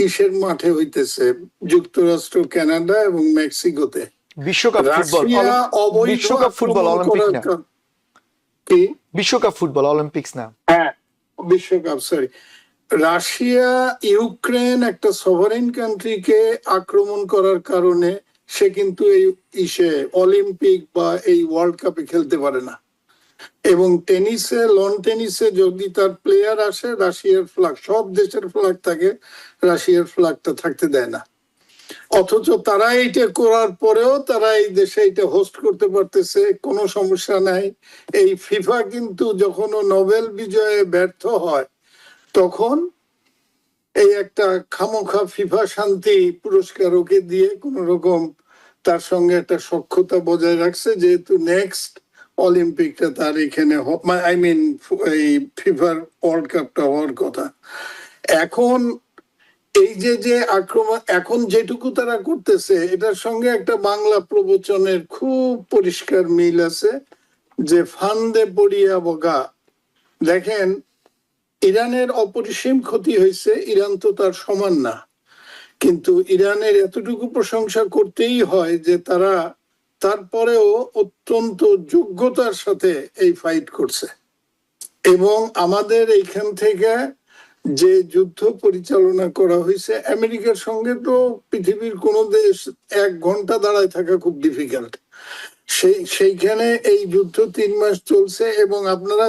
ইসের মাঠে হইতেছে, যুক্তরাষ্ট্র, কানাডা এবং মেক্সিকোতে। বিশ্বকাপ ফুটবল, রাশিয়া অবৈধ বিশ্বকাপ ফুটবল, আক্রমণ অলিম্পিক করার না, কি বিশ্বকাপ ফুটবল, অলিম্পিক্স না। হ্যাঁ, বিশ্বকাপ, সরি। রাশিয়া ইউক্রেন একটা সভারেন কান্ট্রিকে আক্রমণ করার কারণে সে কিন্তু এই অলিম্পিক বা এই ওয়ার্ল্ড কাপে খেলতে পারে না। এবং টেনিসে, লন টেনিসে যদি তার প্লেয়ার আসে, রাশিয়ার ফ্ল্যাগ, সব দেশের ফ্ল্যাগ থাকে, রাশিয়ার ফ্ল্যাগটা থাকতে দেয় না। অথচ তারা এইটা করার পরেও তারা এই দেশে এটা হোস্ট করতে পারতেছে, কোনো সমস্যা নাই। এই ফিফা কিন্তু যখন নোবেল বিজয়ে ব্যর্থ হয় তখন এই একটা খামোখা ফিফা শান্তি পুরস্কার ওকে দিয়ে কোন রকম তার সঙ্গে একটা সখ্যতা বজায় রাখছে, যেহেতু নেক্সট অলিম্পিকটা তার এখানে আই মিন এই ফিফার ওয়ার্ল্ড কাপটা হওয়ার কথা। এখন এই যে আক্রমণ এখন যেটুকু তারা করতেছে, এটার সঙ্গে একটা বাংলা প্রবচনের খুব পরিষ্কার মিল আছে, যে ফান্দে পড়িয়া বগা। দেখেন, ইরানের অপরিসীম ক্ষতি হয়েছে, ইরান তো তার সমান না, কিন্তু ইরানের এতটুকু প্রশংসা করতেই হয় যে তারা তারপরেও অত্যন্ত যোগ্যতার সাথে এই ফাইট করছে। এবং আমাদের এইখান থেকে যে যুদ্ধ পরিচালনা করা হয়েছে আমেরিকার সঙ্গে, তো পৃথিবীর কোন দেশ 1 ঘন্টা দাঁড়ায় থাকা খুব ডিফিকাল্ট, সেইখানে এই যুদ্ধ 3 মাস চলছে। এবং আপনারা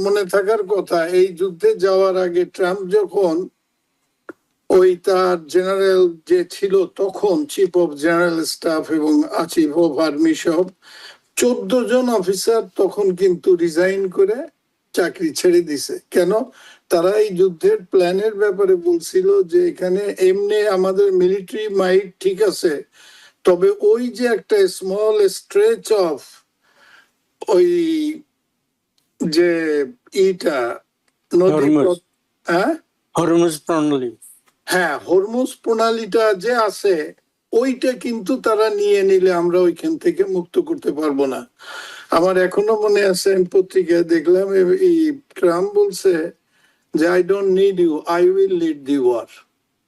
মনে থাকার কথা, এই যুদ্ধে যাওয়ার আগে ট্রাম্প যখন ওই তার জেনারেল যে ছিল তখন চিফ অফ জেনারেল স্টাফ এবং চিফ অফ আর্মি সব 14 জন অফিসার তখন কিন্তু রিজাইন করে চাকরি ছেড়ে দিছে। কেন? তারা এই যুদ্ধের প্ল্যানের ব্যাপারে বলছিল যে এখানে এমনি আমাদের মিলিটারি মাইট ঠিক আছে, তবে ওই যে একটা স্মল স্ট্রেচ অফ ওই যে ইটা নদী, হ্যাঁ, হরমুজ প্রণালী, হ্যাঁ, হরমুজ প্রণালীটা যে আছে ওইটা কিন্তু তারা নিয়ে নিলে আমরা ওইখান থেকে মুক্ত করতে পারবো না। আমার এখনো মনে আছে, আমি পত্রিকায় দেখলাম এই ট্রাম্প বলছে যে I don't need you, I will lead the war.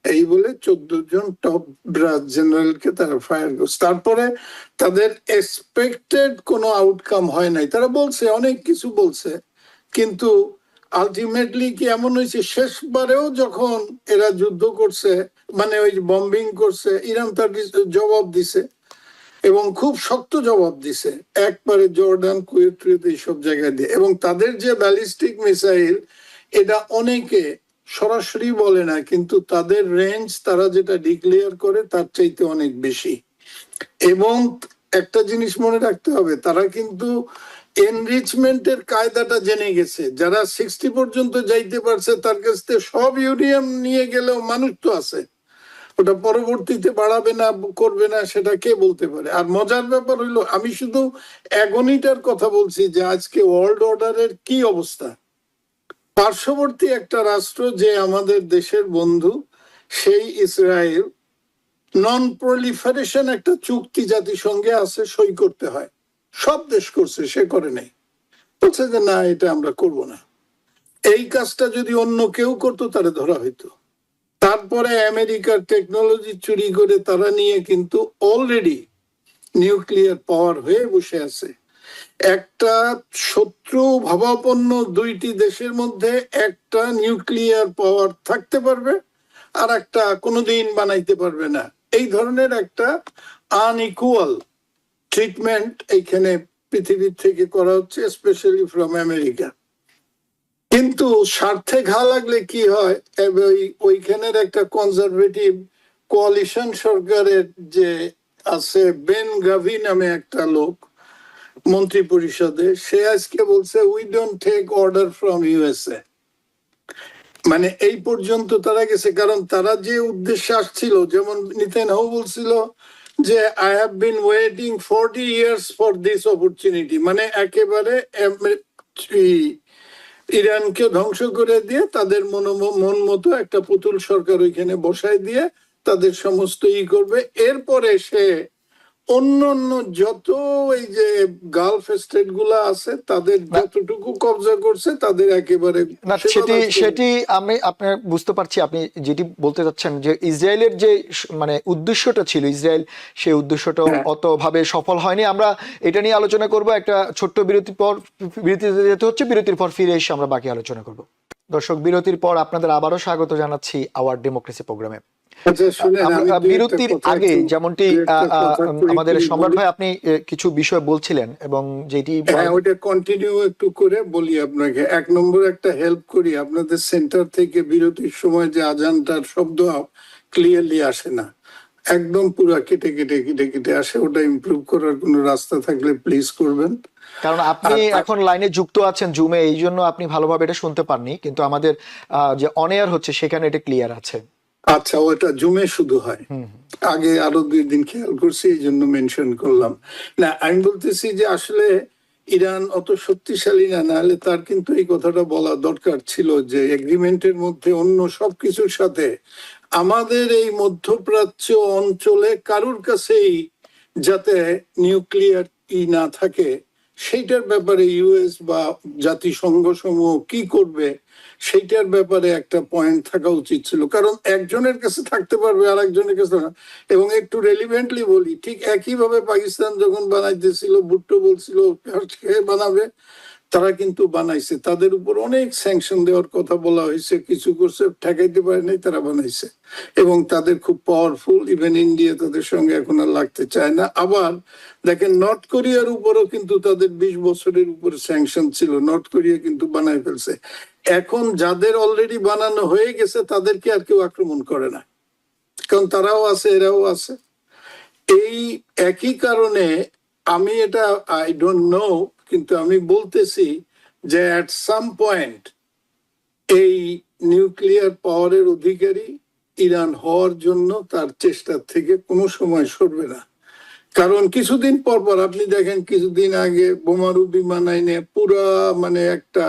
এই বলে 14 জন টপ ব্রাঞ্চ জেনারেলকে তারা ফায়ার করছে। তারপরে তাদের এক্সপেক্টেড কোনো আউটকাম হয় নাই। তারা বলছে অনেক কিছু বলছে, কিন্তু আলটিমেটলি কি এমন হয়েছে, শেষবারেও যখন এরা যুদ্ধ করছে, মানে ওই বম্বিং করছে, ইরান তার জবাব দিছে এবং খুব শক্ত জবাব দিছে, একবারে জর্ডান, কুয়েত এইসব জায়গায় দিয়ে। এবং তাদের যে ব্যালিস্টিক মিসাইল, এটা অনেকে সরাসরি বলে না, কিন্তু তাদের রেঞ্জ তারা যেটা ডিক্লেয়ার করে তার চাইতে অনেক বেশি। এবং একটা জিনিস মনে রাখতে হবে, তারা কিন্তু এনরিচমেন্টের কায়দাটা জেনে গেছে। যারা 60 পর্যন্ত যাইতে পারছে তার কাছ থেকে সব ইউরেনিয়াম নিয়ে গেলেও মানুষ তো আছে, ওটা পরবর্তীতে বাড়াবে না করবে না সেটা কে বলতে পারে। আর মজার ব্যাপার হইলো, আমি শুধু অ্যাগনিটার কথা বলছি যে আজকে ওয়ার্ল্ড অর্ডারের কি অবস্থা। পার্শ্ববর্তী একটা রাষ্ট্র যে আমাদের দেশের বন্ধু, সেই ইসরায়েল নন প্রলিফারেশন একটা চুক্তি জাতিসংঘে আছে, সই করতে হয়, সব দেশ করছে, সে করে নাই, বলছে যে না, এটা আমরা করব না। এই কাজটা যদি অন্য কেউ করতো তাহলে ধরা হইতো। তারপরে আমেরিকার টেকনোলজি চুরি করে তারা নিয়ে কিন্তু অলরেডি নিউক্লিয়ার পাওয়ার হয়ে বসে আছে। একটা শত্রু ভাবাপন্ন 2টি দেশের মধ্যে একটা নিউক্লিয়ার পাওয়ার থাকতে পারবে, আর একটা কোনোদিন বানাইতে পারবে না। এই ধরনের একটা আনইকুয়াল ট্রিটমেন্ট এইখানে পৃথিবীর থেকে করা হচ্ছে, স্পেশালি ফ্রম আমেরিকা। কিন্তু স্বার্থে ঘা লাগলে কি হয়, ওইখানের একটা কনজারভেটিভ কোয়ালিশন সরকারের যে আছে, বেন গাভি নামে একটা লোক, মন্ত্রী পরিষদে, সে আজকে বলছে we don't take order from USA. মানে এই পর্যন্ত তারা গেছে, কারণ তারা যে উদ্দেশ্যে আসছিল, যেমন নেতানিয়াহু বলছিল যে I have been waiting 40 years for this opportunity, মানে একেবারে ইরানকে ধ্বংস করে দিয়ে তাদের মন মতো একটা পুতুল সরকার ওইখানে বসায় দিয়ে তাদের সমস্ত করবে। এরপরে সে অন্য অন্য যত এই যে গালফ স্টেট গুলা আছে তাদের যতটুকু কবজা করছে তাদের একেবারে না, সেটি আমি আপনার বুঝতে পারছি আপনি যেটি বলতে চাচ্ছেন, যে ইসরায়েলের যে মানে উদ্দেশ্যটা ছিল, ইসরায়েল সেই উদ্দেশ্যটা অতভাবে সফল হয়নি। আমরা এটা নিয়ে আলোচনা করব একটা ছোট্ট বিরতির পর। বিরতিতে যেতে হচ্ছে, বিরতির পর ফিরে এসে আমরা বাকি আলোচনা করব। দর্শক, বিরতির পর আপনাদের আবারও স্বাগত জানাচ্ছি আওয়ার ডেমোক্রেসি প্রোগ্রামে। বিরতির আগে যেমনটি আমাদের সম্রাট ভাই আপনি কিছু বিষয় বলছিলেন, এবং যেটি ওইটা কন্টিনিউ একটু করে বলি আপনাকে। এক নম্বর একটা হেল্প করি, আপনাদের সেন্টার থেকে বিরতির সময় যে আজানটার শব্দ ক্লিয়ারলি আসে না, একদম পুরো কেটে কেটে কেটে কেটে আসে। ওটা ইমপ্রুভ করার কোনো রাস্তা থাকলে প্লিজ করবেন। কারণ আপনি এখন লাইনে যুক্ত আছেন জুমে, এই জন্য আপনি ভালোভাবে এটা শুনতে পাননি, কিন্তু আমাদের যে অন এয়ার হচ্ছে সেখানে এটা ক্লিয়ার আছে। আচ্ছা, ওটা জুমে শুধু হয়, আগে আরো 2 দিন খেয়াল করছি, এই জন্য মেনশন করলাম। না, আমি বলতেছি যে আসলে ইরান অত শক্তিশালী না, নাহলে তার কিন্তু এই কথাটা বলা দরকার ছিল যে এগ্রিমেন্টের মধ্যে অন্য সবকিছুর সাথে আমাদের এই মধ্যপ্রাচ্য অঞ্চলে কারুর কাছেই যাতে নিউক্লিয়ার না থাকে, সেইটার ব্যাপারে ইউএস বা জাতিসংঘ সমূহ কি করবে সেইটার ব্যাপারে একটা পয়েন্ট থাকা উচিত ছিল। কারণ একজনের কাছে থাকতে পারবে আর একজনের কাছে না। এবং একটু রেলিভেন্টলি বলি, ঠিক একইভাবে পাকিস্তান যখন বানাইতেছিল, ভুট্টো বলছিল বানাবে, তারা কিন্তু বানাইছে। তাদের উপর অনেক স্যাংশন দেওয়ার কথা বলা হয়েছে, কিছু করছে, ঠেকাইতে পারে নাই, তারা বানাইছে। এবং তাদের খুব পাওয়ারফুল, ইভেন ইন্ডিয়া তাদের সঙ্গে এখন আর লাগতে চায় না। আবার দেখেন, নর্থ কোরিয়ার উপরও কিন্তু তাদের 20 বছরের উপরে স্যাংশন ছিল, নর্থ কোরিয়া কিন্তু বানাই ফেলছে। এখন যাদের অলরেডি বানানো হয়ে গেছে তাদেরকে আর কেউ আক্রমণ করে না, কারণ তারাও আছে, এরাও আছে। এই একই কারণে আমি এটা আই ডোন্ট নো, কিন্তু আমি বলতেছি যে অ্যাট সাম পয়েন্ট এই নিউক্লিয়ার পাওয়ারের অধিকারী ইরান হওয়ার জন্য তার চেষ্টা থেকে কোনো সময় সরবে না। কারণ কিছুদিন পর পর আপনি দেখেন, কিছুদিন আগে বোমারু বিমান আইনে পুরা মানে একটা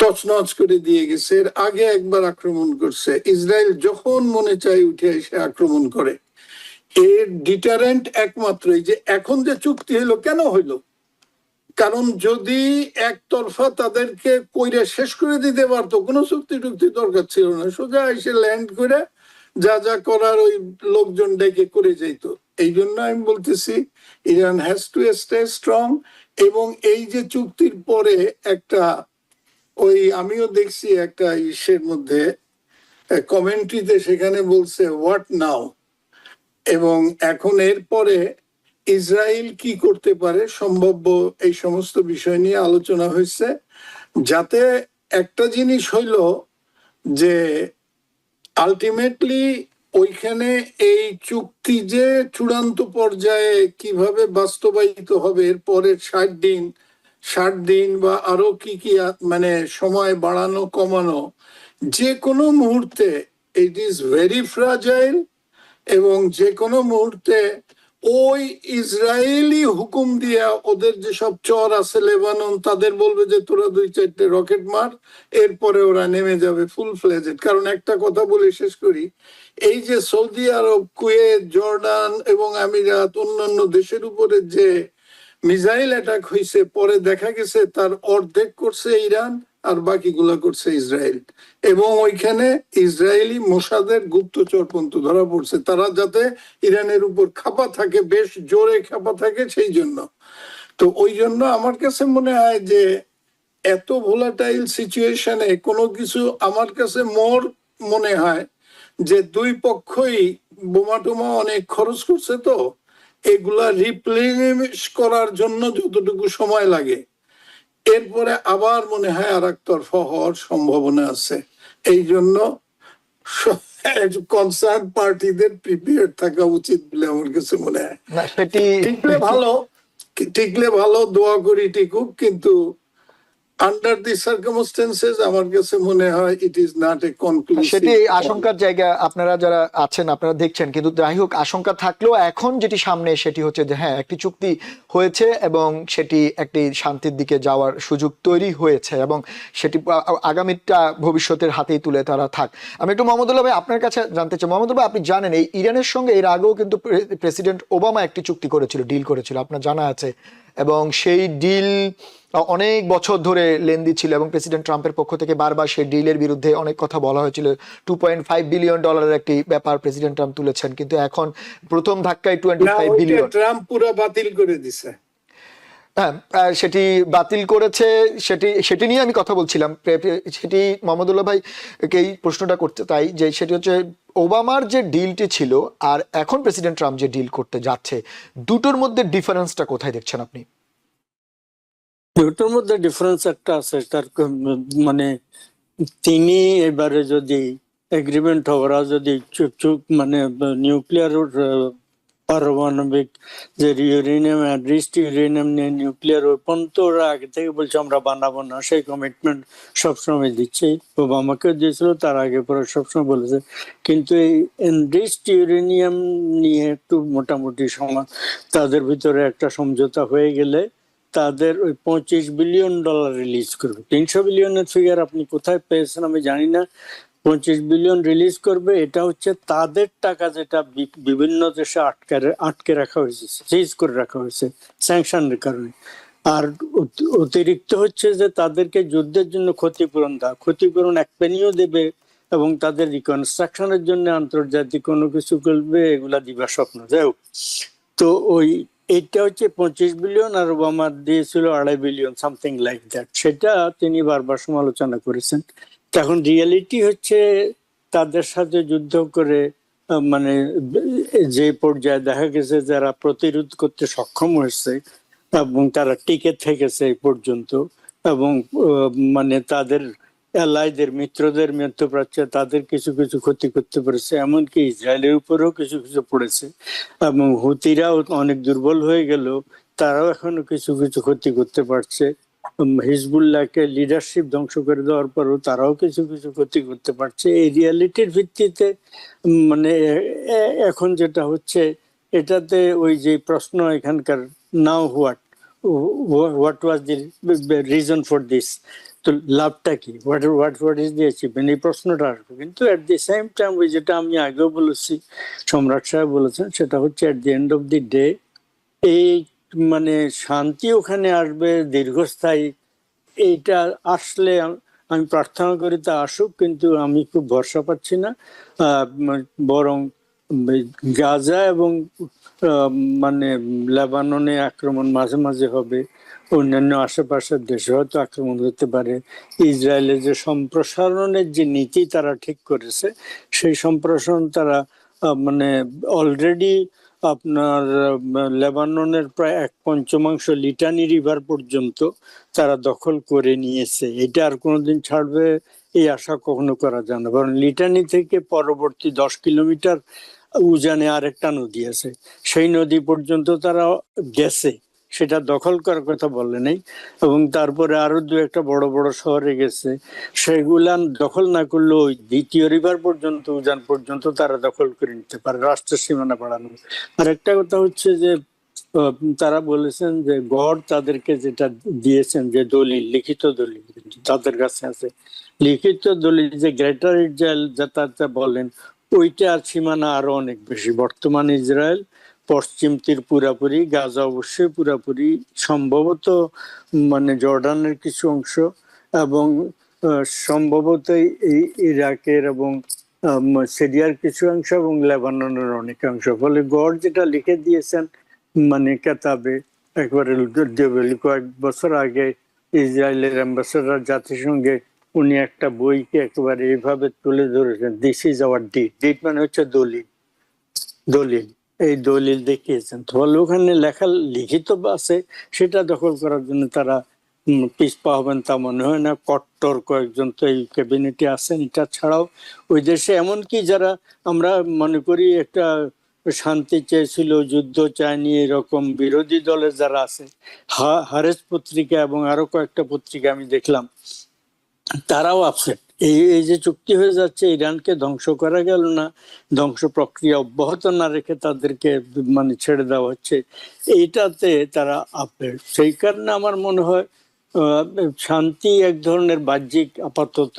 তছনছ করে দিয়ে গেছে। এর আগে একবার আক্রমণ করছে। ইসরায়েল যখন মনে চায় উঠে এসে আক্রমণ করে। এর ডিটারেন্ট একমাত্র এই যে এখন যে চুক্তি হইলো, কেন হইলো? কারণ যদি একতরফা তাদেরকে কইরা শেষ করে দিতে পারতো, কোনো চুক্তি টুক্তি দরকার ছিল না, সোজা এসে ল্যান্ড করে যা যা করার ওই লোকজন ডেকে করে যেত। এই জন্য আমি বলতেছি Iran has to stay strong. এবং এই যে চুক্তির পরে একটা ওই আমিও দেখছি একটা ইসের মধ্যে কমেন্ট্রিতে, সেখানে বলছে হোয়াট নাও। এবং এখন এরপরে ইসরায়েল কি করতে পারে সম্ভাব্য, এই সমস্ত বিষয় নিয়ে আলোচনা হয়েছে। যাতে একটা জিনিস হইল যে আলটিমেটলি ওইখানে এই চুক্তি যে চূড়ান্ত পর্যায়ে কিভাবে বাস্তবায়িত হবে, এর পরের 60 দিন বা আরো কি কি মানে সময় বাড়ানো কমানো, যে কোনো মুহূর্তে ইট ইজ ভেরি ফ্রাজাইল। এবং যে কোনো মুহূর্তে ওই ইসরায়েলি হুকুম দিয়া ওদের যেসব চর আছে লেবানন, তাদের বলবে যে তোরা 2-4টে রকেট মার, এরপরে ওরা নেমে যাবে ফুল ফ্লেজেড। কারণ একটা কথা বলে শেষ করি, এই যে সৌদি আরব, কুয়েত, জর্ডান এবং আমিরাত, অন্যান্য দেশের উপরে যে মিসাইল অ্যাটাক হয়েছে, পরে দেখা গেছে তার অর্ধেক করছে ইরান আর বাকিগুলা করছে ইসরায়েল। এবং ওইখানে ইসরায়েলি মোসাদের গুপ্তচর পর্যন্ত ধরা পড়ছে, তারা যাতে ইরানের উপর খাপা থাকে, বেশ জোরে খাপা থাকে সেই জন্য। তো ওই জন্য আমার কাছে মনে হয় যে এত ভোলাটাইল সিচুয়েশনে কোনো কিছু, আমার কাছে মোর মনে হয় যে দুই পক্ষই বোমা টোমা অনেক খরচ করছে, তো এগুলা রিপ্লেনিশ করার জন্য যতটুকু সময় লাগে, এরপরে আবার মনে হয় আর একতরফা হওয়ার সম্ভাবনা আছে। এই জন্য কনসার্ন পার্টিদের প্রিপেয়ার থাকা উচিত বলে আমার কাছে মনে হয়। সেটি ভালো, টিকলে ভালো, দোয়া করি টিকুক, কিন্তু আন্ডার দি সার্কামস্টেন্সেস আমার কাছে মনে হয় ইট ইজ নট এ সেটি কনক্লুসিভ। আশঙ্কার জায়গা, আপনারা যারা আছেন আপনারা দেখছেন, কিন্তু যাই হোক আশঙ্কা থাকলেও এখন যেটি সামনে সেটি হচ্ছে যে হ্যাঁ একটি চুক্তি হয়েছে এবং সেটি একটি শান্তির দিকে যাওয়ার সুযোগ তৈরি হয়েছে এবং সেটি আগামীটা ভবিষ্যতের হাতেই তুলে তারা থাক। আমি একটু মোহাম্মদুল্লাহ ভাই আপনার কাছে জানতে চাই, মোহাম্মদুল্লাহ ভাই আপনি জানেন এই ইরানের সঙ্গে এর আগেও কিন্তু প্রেসিডেন্ট ওবামা একটি চুক্তি করেছিল, ডিল করেছিল, আপনার জানা আছে, এবং সেই ডিল অনেক বছর ধরে লেন্দি ছিল এবং প্রেসিডেন্ট ট্রাম্পের পক্ষ থেকে বারবার সেই ডিলের বিরুদ্ধে অনেক কথা বলা হয়েছিল। $2.5 বিলিয়ন একটি ব্যাপার প্রেসিডেন্ট ট্রাম্প তুলেছেন, কিন্তু এখন প্রথম ধাক্কায় 25 বিলিয়ন। ট্রাম্প পুরো বাতিল করে দিছে। হ্যাঁ, সেটি বাতিল করেছে, সেটি নিয়ে আমি কথা বলছিলাম। সেটি মোহাম্মদুল্লাহ ভাইকে এই প্রশ্নটা করতে তাই যে সেটি হচ্ছে ওবামার যে ডিলটি ছিল আর এখন প্রেসিডেন্ট ট্রাম্প যে ডিল করতে যাচ্ছে, দুটোর মধ্যে ডিফারেন্সটা কোথায় দেখছেন আপনি? দুটোর মধ্যে ডিফারেন্স একটা আছে, তার মানে তিনি এবারে যদি এগ্রিমেন্ট ওরা যদি মানে নিউক্লিয়ার পারমাণবিক যে ইউরেনিয়াম অ্যাড্রিস্ট ইউরেনিয়াম নিয়ে নিউক্লিয়ার ওয়েপন তো ওরা আগে থেকে বলছে আমরা বানাবো না, সেই কমিটমেন্ট সবসময় দিচ্ছে, ওবামাকেও দিয়েছিল, তার আগে পরে সবসময় বলেছে। কিন্তু এই এনরিচড ইউরেনিয়াম নিয়ে একটু মোটামুটি তাদের ভিতরে একটা সমঝোতা হয়ে গেলে তাদের ওই $25 বিলিয়ন রিলিজ করবে। 300 বিলিয়নের ফিগার আপনি কোথায় পেয়েছেন আমি জানি না, 25 বিলিয়ন রিলিজ করবে। এটা হচ্ছে তাদের টাকা যেটা বিভিন্ন দেশে আটকে রাখা হয়েছে, সিজ করে রাখা হয়েছে স্যাংশনের কারণে। আর অতিরিক্ত হচ্ছে যে তাদেরকে যুদ্ধের জন্য ক্ষতিপূরণ দেওয়া, ক্ষতিপূরণ এক পেনিও দেবে এবং তাদের রিকনস্ট্রাকশনের জন্য আন্তর্জাতিক কোনো কিছু করবে, এগুলা দিবা স্বপ্ন। যাই হোক, তো ওই এটা হচ্ছে 25 বিলিয়ন আর ওবামা দিয়েছিল 2.5 বিলিয়ন, সামথিং লাইক দ্যাট। সেটা তিনি বারবার সমালোচনা করেছেন। এখন রিয়েলিটি হচ্ছে তাদের সাথে যুদ্ধ করে মানে যে পর্যায়ে দেখা গেছে যারা প্রতিরোধ করতে সক্ষম হয়েছে এবং তারা টিকে থেকেছে এই পর্যন্ত, এবং মানে তাদের এলাইদের মিত্রদের মধ্যপ্রাচ্যে তাদের কিছু কিছু ক্ষতি করতে পেরেছে, এমনকি ইসরায়েলের উপরেও কিছু কিছু পড়েছে, এবং হুতিরাও অনেক দুর্বল হয়ে গেল, তারাও এখনো কিছু কিছু ক্ষতি করতে পারছে। হিজবুল্লাহকে লিডারশিপ ধ্বংস করে দেওয়ার পরও তারাও কিছু কিছু ক্ষতি করতে পারছে। এই রিয়ালিটির ভিত্তিতে মানে এখন যেটা হচ্ছে এটাতে ওই যে প্রশ্ন এখানকার, now what was the reason for this, তো লাভটা কি, হোয়াট ইজ দি অ্যাচিভমেন্ট, এই প্রশ্নটা আসবে। কিন্তু এট দি সেম টাইম ওই যেটা আমি আগেও বলেছি, সম্রাট সাহেব বলেছেন, সেটা হচ্ছে at the end of the day এই মানে শান্তি ওখানে আসবে দীর্ঘস্থায়ী। এইটা আসলে আমি প্রার্থনা করি তা আসুক, কিন্তু আমি খুব ভরসা পাচ্ছি না। বরং গাজা এবং মানে লেবাননে আক্রমণ মাঝে মাঝে হবে, অন্যান্য আশেপাশের দেশে হয়তো আক্রমণ হতে পারে। ইসরায়েলের যে সম্প্রসারণের যে নীতি তারা ঠিক করেছে, সেই সম্প্রসারণ তারা মানে অলরেডি আপনার লেবাননের প্রায় 1/5 লিটানি রিভার পর্যন্ত তারা দখল করে নিয়েছে। এটা আর কোনোদিন ছাড়বে এই আশা কখনো করা যায় না, কারণ লিটানি থেকে পরবর্তী 10 কিলোমিটার উজানে আরেকটা নদী আছে, সেই নদী পর্যন্ত তারা গেছে, সেটা দখল করার কথা বলে নেই। এবং তারপরে আরো 2-1টা বড় বড় শহরে গেছে, সেগুলা দখল না করলেও ওই দ্বিতীয় রিভার পর্যন্ত, উজান পর্যন্ত তারা দখল করে নিতে পারে, রাষ্ট্রের সীমানা বাড়ানো। আর একটা কথা হচ্ছে যে তারা বলেছেন যে গড় তাদেরকে যেটা দিয়েছেন, যে দলিল, লিখিত দলিল তাদের কাছে আছে, লিখিত দলিল যে গ্রেটার ইসরায়েল যাতা বলেন, ওইটার সীমানা আরো অনেক বেশি। বর্তমান ইসরায়েল পশ্চিম তীর পুরাপুরি, গাজা অবশ্যই পুরাপুরি, সম্ভবত মানে জর্ডানের কিছু অংশ, এবং সম্ভবত এই ইরাকের এবং সিরিয়ার কিছু অংশ, এবং লেবাননের অনেক অংশ। ফলে গড় যেটা লিখে দিয়েছেন মানে কেতাবে একবারে কয়েক বছর আগে ইসরায়েলের অ্যাম্বাসেডর জাতিসংঘে, উনি একটা বইকে একেবারে এইভাবে তুলে ধরেছেন, this is our did. Did মানে হচ্ছে দলিল, দলিল, এই দলিল দেখিয়েছেন। ফলে ওখানে লেখা লিখিত আছে, সেটা দখল করার জন্য তারা পিছপা হবেন তা মনে হয় না। কট্টর কয়েকজন তো এই ক্যাবিনেটে আছেন। এটা ছাড়াও ওই দেশে এমনকি যারা আমরা মনে করি একটা শান্তি চেয়েছিল, যুদ্ধ চায়নি, এরকম বিরোধী দলের যারা আছে, হারেস পত্রিকা এবং আরো কয়েকটা পত্রিকা আমি দেখলাম, তারাও আপসেট। এই যে চুক্তি হয়ে যাচ্ছে, ইরানকে ধ্বংস করা গেল না, ধ্বংস প্রক্রিয়া অব্যাহত না রেখে তাদেরকে মানে ছেড়ে দেওয়া হচ্ছে, এইটাতে তারা আপসেট। সেই কারণে আমার মনে হয় শান্তি এক ধরনের বাহ্যিক আপাতত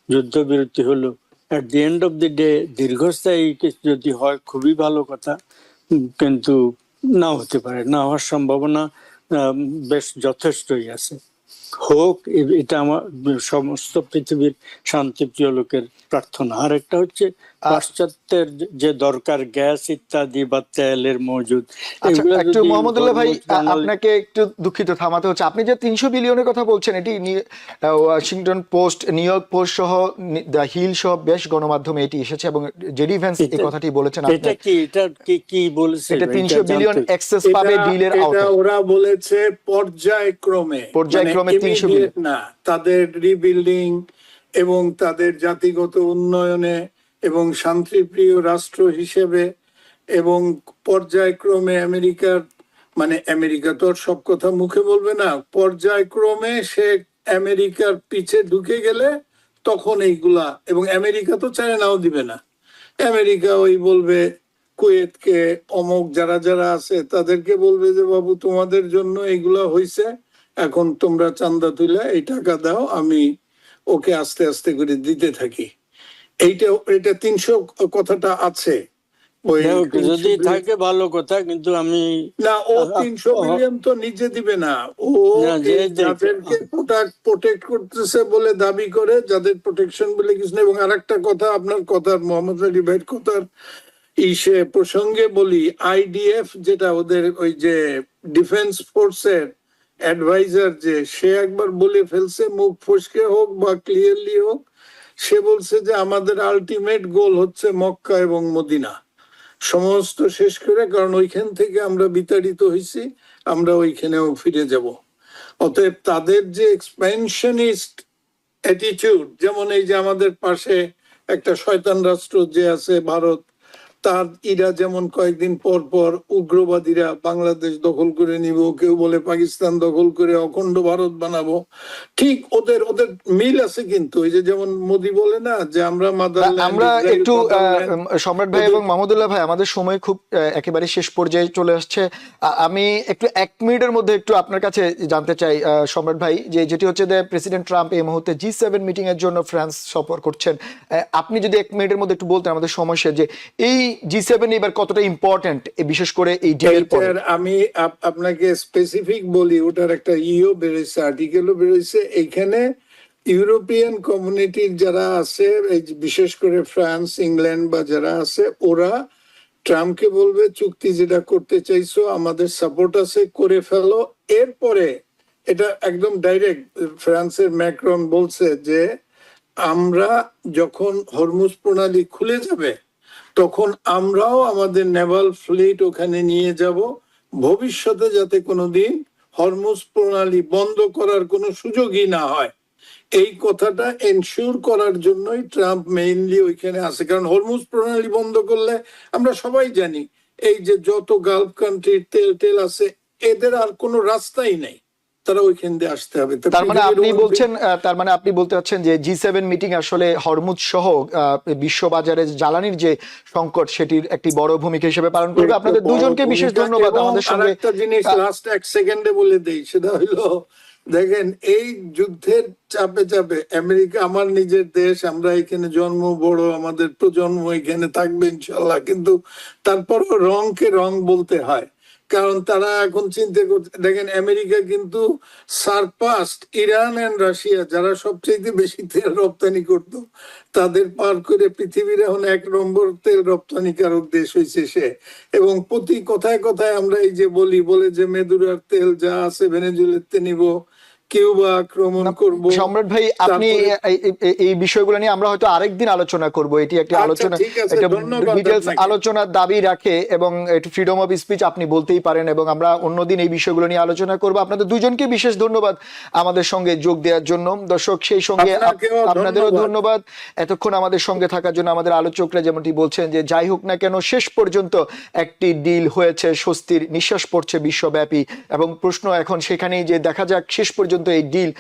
যুদ্ধবিরতি হলো, at the end of the day দীর্ঘস্থায়ী কিছু যদি হয় খুবই ভালো কথা, কিন্তু না হতে পারে, না হওয়ার সম্ভাবনা বেশ যথেষ্টই আছে। হোক, এটা আমার সমস্ত পৃথিবীর শান্তিপ্রিয় লোকের প্রার্থনা। আর একটা হচ্ছে পাশ্চাত্যের যে দরকার গ্যাস ইত্যাদি বা তেলের মজুদ, আচ্ছা, এগুলো একটু যদি মোহাম্মদুল্লাহ ভাই, হরমুজ প্রণালী- আপনাকে একটু দুঃখিত থামাতে হচ্ছে। আপনি যে 300 বিলিয়নের কথা বলছেন, এটি Washington post, new York post সহ দ্য হিল সহ বেশ গণমাধ্যমে এটি এসেছে, এবং জেডি ভ্যান্স এই এটা- কথাটি বলেছেন। এটা কি বলেছে? এটা 300 জানতে- বিলিয়ন অ্যাক্সেস পাবে ডিলের এটা আওতায়। ওরা বলেছে পর্যায়ক্রমে, পর্যায়ক্রমে মানে 300 immediate না, তাদের রিবিল্ডিং এবং তাদের জাতিগত উন্নয়নে এবং শান্তিপ্রিয় রাষ্ট্র হিসেবে, এবং পর্যায়ক্রমে আমেরিকার, মানে আমেরিকা তো আর সব কথা মুখে বলবে না, পর্যায়ক্রমে সে আমেরিকার পিছে ঢুকে গেলে তখন এইগুলা, এবং আমেরিকা তো চায় নাও দিবে না, আমেরিকা ওই বলবে কুয়েতকে, অমুক যারা যারা আছে তাদেরকে বলবে যে বাবু তোমাদের জন্য এইগুলা হইছে, এখন তোমরা চান্দা তুলে এই টাকা দাও, আমি ওকে আস্তে আস্তে করে দিতে থাকি। এটা 300 কথাটা আছে ওই যাই হোক, যদি থাকে ভালো কথা, কিন্তু আমি না, ও 300 বিলিয়ন তো নিজে দিবে না, ও না, যে এই যাদেরকে প্রোটেক্ট করতেছে বলে দাবি করে, যাদের প্রোটেকশন বলে কিছু নেই। এবং আরেকটা কথা, আপনার কথার, মোহাম্মদ আলী ভাইয়ের কথার ইসে প্রসঙ্গে বলি, আইডিএফ যেটা ওদের ওই যে ডিফেন্স ফোর্সের অ্যাডভাইজার, যে সে একবার বলে ফেলছে, মুখ ফসকে হোক বা ক্লিয়ারলি হোক, সে বলছে যে আমাদের আলটিমেট গোল হচ্ছে মক্কা এবং মদিনা সমস্ত শেষ করে, কারণ ওইখান থেকে আমরা বিতাড়িত হয়েছি, আমরা ওইখানেও ফিরে যাব। অতএব তাদের যে এক্সপেনশনিস্ট অ্যাটিটিউড, যেমন এই যে আমাদের পাশে একটা শয়তান রাষ্ট্র যে আছে ভারত, তার ইরা যেমন কয়েকদিন পর পর উগ্রবাদীরা বাংলাদেশ দখল করে নিব, কেউ বলে পাকিস্তান দখল করে অখণ্ড ভারত বানাবো, ঠিক ওদের ওদের মিল আছে। কিন্তু এই যে যেমন মোদি বলে না যে আমরা আমরা একটু সম্রাট ভাই এবং মাহমুদুল্লাহ ভাই, আমাদের সময় খুব একেবারে শেষ পর্যায়ে চলে আসছে। আমি একটু 1 মিনিটের মধ্যে একটু আপনার কাছে জানতে চাই সম্রাট ভাই, যে যেটি হচ্ছে যে প্রেসিডেন্ট ট্রাম্প এই মুহূর্তে G7 মিটিং এর জন্য ফ্রান্স সফর করছেন। আপনি যদি 1 মিনিটের মধ্যে একটু বলতেন আমাদের সময় শেষ, যে এই G7 এবার কতটা ইম্পর্টেন্ট, বিশেষ করে এই ডিলের পরে। আমি আপনাকে স্পেসিফিক বলি, ওটার একটা বেরোইছে, আর্টিকেলও বেরোইছে। এইখানে ইউরোপিয়ান কমিউনিটির যারা আছে, বিশেষ করে ফ্রান্স, ইংল্যান্ড বা যারা আছে, ওরা ট্রাম্পকে বলবে চুক্তি যেটা করতে চাইছো আমাদের সাপোর্ট আছে, করে ফেলো। এরপরে এটা একদম ডাইরেক্ট ফ্রান্সের ম্যাক্রন বলছে যে আমরা যখন হরমুজ প্রণালী খুলে যাবে তখন আমরাও আমাদের নেভাল ফ্লিট ওখানে নিয়ে যাব, ভবিষ্যতে যাতে কোনোদিন হরমুজ প্রণালী বন্ধ করার কোনো সুযোগই না হয়। এই কথাটা এনশিওর করার জন্যই ট্রাম্প মেইনলি ওইখানে আছে। কারণ হরমুজ প্রণালী বন্ধ করলে আমরা সবাই জানি এই যে যত গালফ কান্ট্রির তেল টেল আছে, এদের আর কোনো রাস্তাই নেই, তারা ওইখান দিয়ে আসতে হবে। তার মানে আপনি বলতে চাচ্ছেন যে G7 মিটিং আসলে হরমুজ সহ বিশ্ববাজারে জ্বালানির যে সংকট সেটির একটি বড় ভূমিকা হিসেবে পালন করবে। আপনাদের দুজনকে বিশেষ ধন্যবাদ আমাদের সঙ্গে। একটা জিনিস লাস্ট 1 সেকেন্ডে বলে দেই, সেটা হলো দেখেন এই যুদ্ধের চাপে চাপে আমেরিকা, আমার নিজের দেশ, আমরা এখানে জন্ম, বড়, আমাদের প্রজন্ম এখানে থাকবে ইনশাল্লাহ, কিন্তু তারপর রংকে রং বলতে হয়। কারণ তারা এখন চিন্তা করছে, দেখেন আমেরিকা কিন্তু সারপাস্ট ইরান এন্ড রাশিয়া, যারা সবচেয়ে বেশি তেল রপ্তানি করত, তাদের পার করে পৃথিবীর এখন 1 নম্বর তেল রপ্তানিকারক দেশ হয়েছে সে। এবং প্রতি কথায় কথায় আমরা এই যে বলে যে মেদুরার তেল যা আছে ভেনেজুয়েলাতে নিব, কিউবা আক্রমণ করব। সম্রাট ভাই, আপনি এই বিষয়গুলো নিয়ে আমরা হয়তো আরেকদিন আলোচনা করব। এটি একটি আলোচনা, এটা ডিটেইলস আলোচনার দাবি রাখে এবং একটু ফ্রিডম অফ স্পিচ আপনি বলতেই পারেন, এবং আমরা অন্যদিন এই বিষয়গুলো নিয়ে আলোচনা করব। আপনাদের দুজনকে বিশেষ ধন্যবাদ আমাদের সঙ্গে যোগ দেওয়ার জন্য। দর্শক, সেই সঙ্গে আপনাদেরও ধন্যবাদ এতক্ষণ আমাদের সঙ্গে থাকার জন্য। আমাদের আলোচকরা যেমনটি বলছেন যে যাই হোক না কেন, শেষ পর্যন্ত একটি ডিল হয়েছে, স্বস্তির নিঃশ্বাস পড়ছে বিশ্বব্যাপী, এবং প্রশ্ন এখন সেখানেই যে দেখা যাক শেষ পর্যন্ত এই ডিল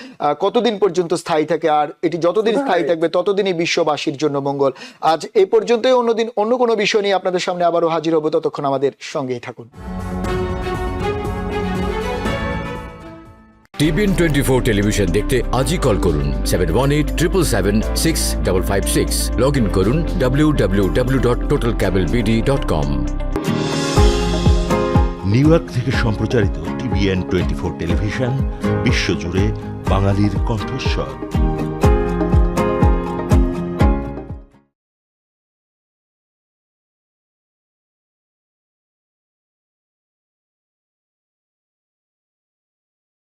কতদিন পর্যন্ত স্থায়ী থাকে, আর এটি যতদিন স্থায়ী থাকবে ততদিনই বিশ্ববাসীর জন্য মঙ্গল। আজ এই পর্যন্তই, অন্যদিন অন্য কোনো বিষয় নিয়ে আপনাদের সামনে আবারও হাজির হব। ততক্ষণ আমাদের সঙ্গেই থাকুন। টিবিএন 24 টেলিভিশন দেখতে আজই কল করুন 7187776556। লগ ইন করুন www.totalcablebd.com। নিউ ইয়র্ক থেকে সম্প্রচারিত টিবিএন 24 টেলিভিশন বিশ্বজুড়ে বাঙালির কণ্ঠস্বর।